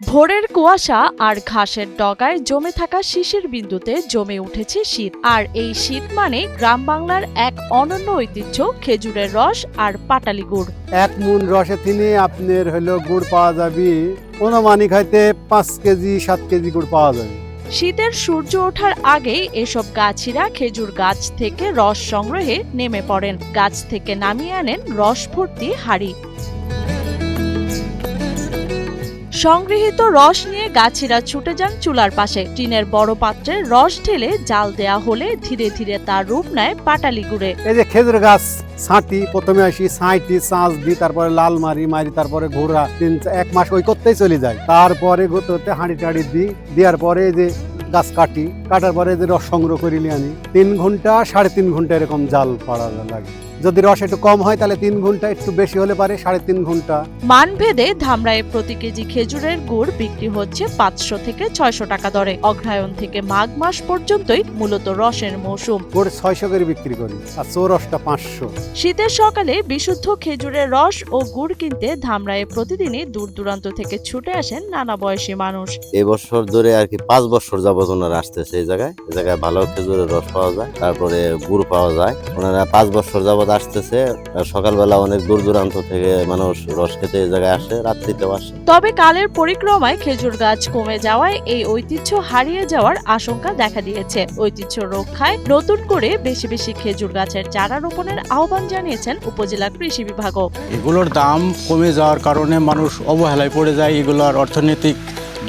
ভোরের কুয়াশা আর ঘাসের ডগায় জমে থাকা শিশির বিন্দুতে জমে উঠেছে শীত। আর এই শীত মানে গ্রাম বাংলার এক অনন্য ঐতিহ্য খেজুরের রস আর পাটালি গুড়। এক মুন রসে তিনি আপনার হলো গুড় পাওয়া যাবে, অনুমানিক হয়তো 5 কেজি 7 কেজি গুড় পাওয়া যাবে। শীতের সূর্য ওঠার আগেই এসব গাছিরা খেজুর গাছ থেকে রস সংগ্রহে নেমে পড়েন। গাছ থেকে নামিয়ে আনেন রস ভর্তি হাঁড়ি। সংগৃহীত রস নিয়ে গাছিরা ছুটে যান চুলার পাশে। টিনের বড় পাত্রে রস ঢেলে জাল দেয়া হলে ধীরে ধীরে তার রূপ নেয় পাটালি গুড়ে। এই যে খেজুর গাছ ছাঁটি, প্রথমে আসি ছাঁটি চাঁচ দিই, তারপরে লাল মারি তারপরে ঘোরা 1 মাস ওই করতেই চলে যায়। তারপরে হতে হাঁড়ি টাড়ি দিই, দেওয়ার পরে যে গাছ কাটার পরে যে রস সংগ্রহ করিলে আনি 3 ঘন্টা 3.5 ঘন্টা এরকম জাল পাড়া লাগে। যদি রস একটু কম হয় তাহলে 3 ঘন্টা, একটু বেশি হলে পারে 3.5 ঘন্টা। মানভেদে ধামরায়ে প্রতি কেজি খেজুরের গুড় বিক্রি হচ্ছে 500 থেকে 600 টাকা দরে। অগ্রহায়ণ থেকে মাঘ মাস পর্যন্তই মূলত রসের মৌসুম। গুড় 600 করে বিক্রি করি আর চৌরসটা 500। শীতের সকালে বিশুদ্ধ খেজুরের রস ও গুড় কিনতে ধামরায়ে প্রতিদিনই দূর দূরান্ত থেকে ছুটে আসেন নানা বয়সী মানুষ। এই বছর ধরে আর কি 5 বছর যাবত ওনারা আসতেছে এই জায়গায় ভালো খেজুরের রস পাওয়া যায়, তারপরে গুড় পাওয়া যায়। ওনারা 5 বছর যাবত আসতেছে। সকালবেলা অনেক দূর দূরান্ত থেকে মানুষ রস খেতে এই জায়গায় আসে, রাত্রিতেও আসে। তবে কালের পরিক্রমায় খেজুর গাছ কমে যাওয়ায় এই ঐতিহ্য হারিয়ে যাওয়ার আশঙ্কা দেখা দিয়েছে। ঐতিহ্য রক্ষায় নতুন করে বেশি বেশি খেজুর গাছের চারা রোপণের আহ্বান জানিয়েছেন উপজেলা কৃষি বিভাগও। এগুলোর দাম কমে যাওয়ার কারণে মানুষ অবহেলায় পড়ে যায়, এগুলোর অর্থনৈতিক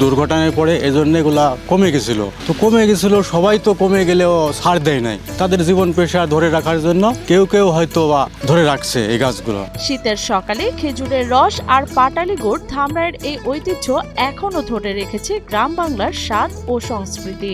দুর্ঘটনায় পড়ে, এজন্য এগুলা কমে গেছিল। সবাই তো কমে গেলেও ছাড় দেয় নাই, তাদের জীবন পেশা ধরে রাখার জন্য কেউ হয়তো বা ধরে রাখছে এই গাছগুলো। শীতের সকালে খেজুরের রস আর পাটালি গুড় ধামরায়ের এই ঐতিহ্য এখনো ধরে রেখেছে গ্রাম বাংলার স্বাদ ও সংস্কৃতি।